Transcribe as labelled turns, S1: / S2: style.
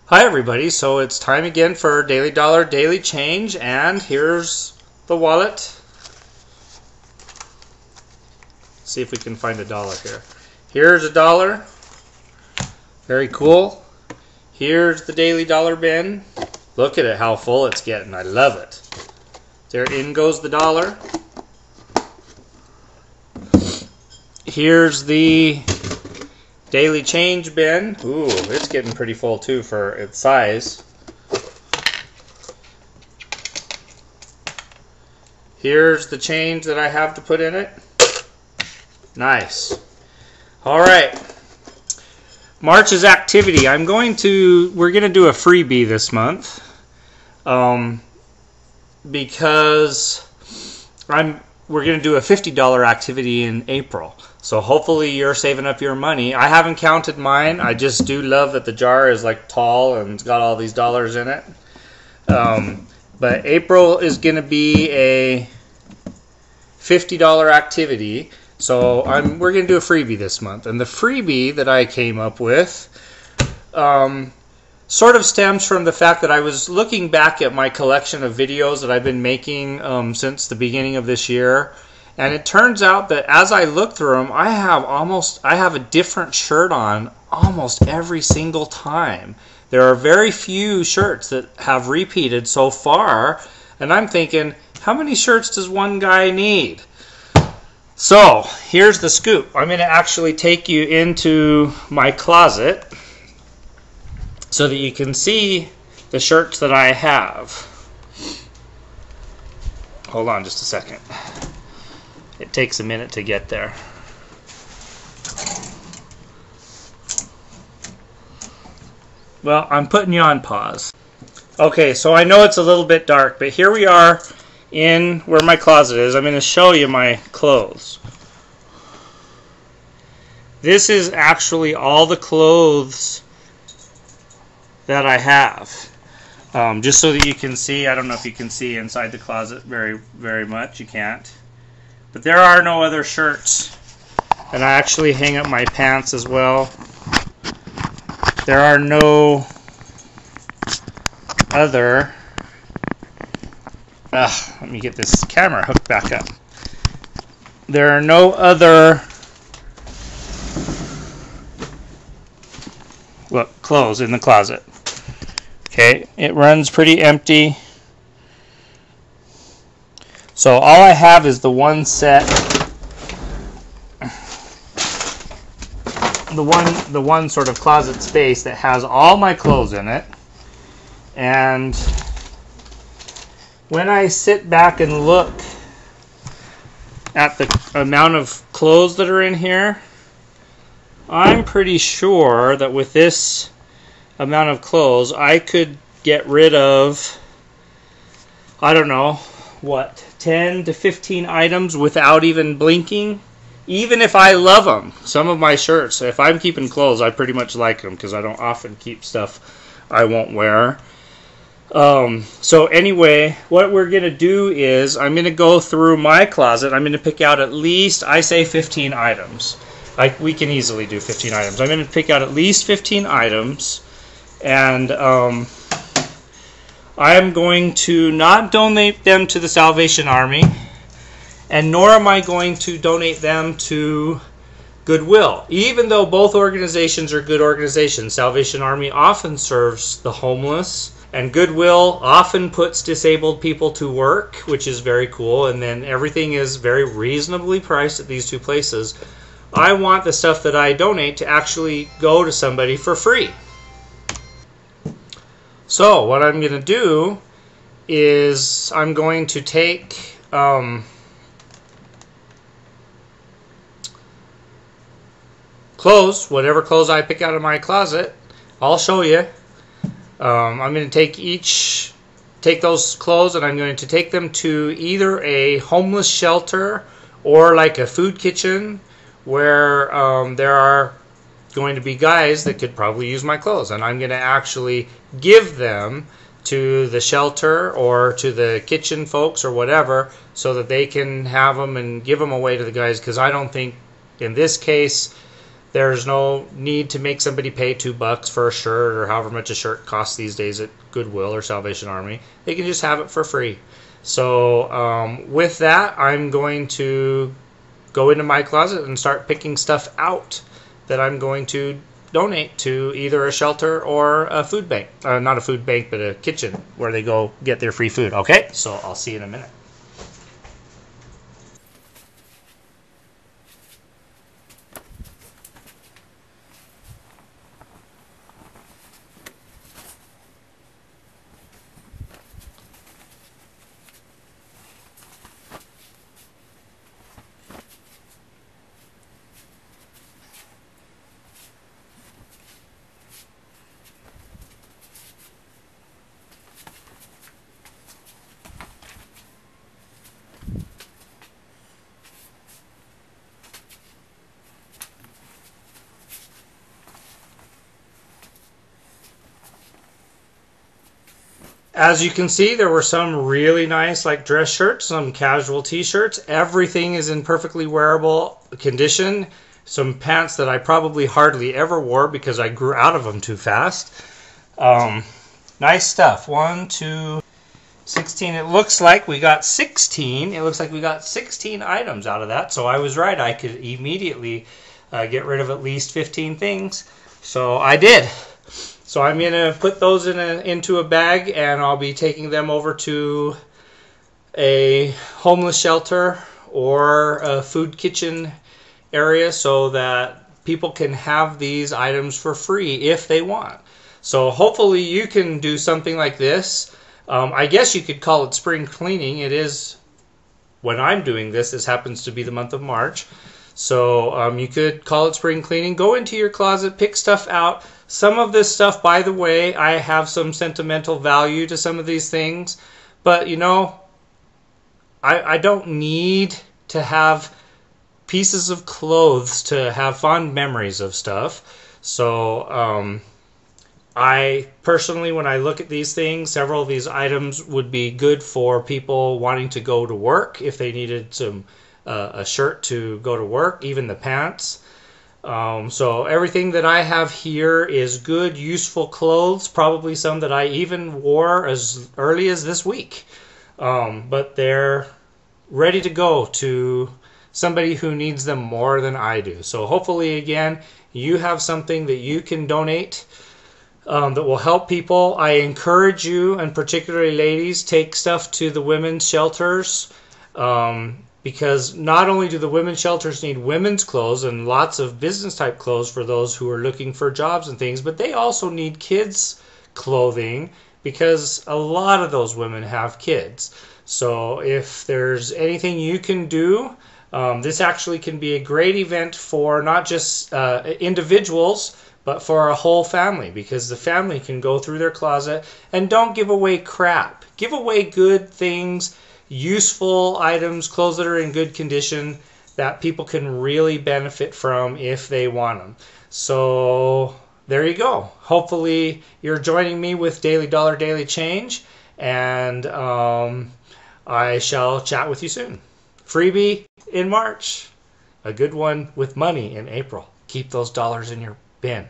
S1: Hi everybody, so it's time again for Daily Dollar Daily Change, and here's the wallet. Let's see if we can find a dollar here. Here's a dollar. Very cool. Here's the Daily Dollar bin. Look at it, how full it's getting. I love it. There in goes the dollar. Here's the Daily Change bin. Ooh, it's getting pretty full too for its size. Here's the change that I have to put in it. Nice. Alright. March's activity. We're going to do a freebie this month. Because we're going to do a $50 activity in April. So hopefully you're saving up your money. I haven't counted mine. I just do love that the jar is like tall and it's got all these dollars in it. But April is going to be a $50 activity. So we're going to do a freebie this month. And the freebie that I came up with sort of stems from the fact that I was looking back at my collection of videos that I've been making since the beginning of this year. And it turns out that as I look through them, I have a different shirt on almost every single time. There are very few shirts that have repeated so far, and I'm thinking, how many shirts does one guy need? So, here's the scoop. I'm going to actually take you into my closet so that you can see the shirts that I have. Hold on just a second. It takes a minute to get there. Well, I'm putting you on pause. Okay, so I know it's a little bit dark, but here we are in where my closet is. I'm going to show you my clothes. This is actually all the clothes that I have. Just so that you can see. I don't know if you can see inside the closet very much. You can't. But there are no other shirts. And I actually hang up my pants as well. There are no other... let me get this camera hooked back up. There are no other clothes in the closet. Okay, it runs pretty empty. So all I have is the one set, the one sort of closet space that has all my clothes in it. And when I sit back and look at the amount of clothes that are in here, I'm pretty sure that with this amount of clothes, I could get rid of, I don't know, what, 10 to 15 items without even blinking, even if I love them. Some of my shirts, if I'm keeping clothes, I pretty much like them because I don't often keep stuff I won't wear. So anyway, what we're going to do is I'm going to go through my closet. I'm going to pick out at least, I say 15 items. We can easily do 15 items. I'm going to pick out at least 15 items, and I'm going to not donate them to the Salvation Army, and nor am I going to donate them to Goodwill. Even though both organizations are good organizations, Salvation Army often serves the homeless, and Goodwill often puts disabled people to work, which is very cool, and then everything is very reasonably priced at these two places. I want the stuff that I donate to actually go to somebody for free. So what I'm going to do is I'm going to take clothes, whatever clothes I pick out of my closet. I'll show you. I'm going to take those clothes, and I'm going to take them to either a homeless shelter or like a food kitchen where there are going to be guys that could probably use my clothes, and I'm going to actually give them to the shelter or to the kitchen folks or whatever so that they can have them and give them away to the guys, because I don't think in this case There's no need to make somebody pay $2 for a shirt or however much a shirt costs these days at Goodwill or Salvation Army. They can just have it for free. So with that, I'm going to go into my closet and start picking stuff out that I'm going to donate to either a shelter or a food bank. Not a food bank, but a kitchen where they go get their free food. Okay, so I'll see you in a minute. As you can see, there were some really nice like dress shirts, some casual t-shirts. Everything is in perfectly wearable condition. Some pants that I probably hardly ever wore because I grew out of them too fast. Nice stuff. 1, 2, 16. It looks like we got 16. It looks like we got 16 items out of that. So I was right. I could immediately get rid of at least 15 things. So I did. So I'm going to put those into a bag, and I'll be taking them over to a homeless shelter or a food kitchen area so that people can have these items for free if they want. So hopefully you can do something like this. I guess you could call it spring cleaning. It is when I'm doing this. This happens to be the month of March. So you could call it spring cleaning. Go into your closet, pick stuff out. Some of this stuff, by the way, I have some sentimental value to some of these things. But, you know, I don't need to have pieces of clothes to have fond memories of stuff. So I personally, when I look at these things, several of these items would be good for people wanting to go to work if they needed some a shirt to go to work, even the pants. So everything that I have here is good, useful clothes, probably some that I even wore as early as this week. But they're ready to go to somebody who needs them more than I do. So hopefully, again, you have something that you can donate that will help people. I encourage you, and particularly ladies, take stuff to the women's shelters. Because not only do the women's shelters need women's clothes and lots of business type clothes for those who are looking for jobs and things, but they also need kids clothing because a lot of those women have kids. So if there's anything you can do, this actually can be a great event for not just individuals, but for a whole family, because the family can go through their closet. And don't give away crap. Give away good things, useful items, clothes that are in good condition that people can really benefit from if they want them. So there you go. Hopefully you're joining me with Daily Dollar Daily Change, and I shall chat with you soon. Freebie in March, a good one with money in April. Keep those dollars in your bin.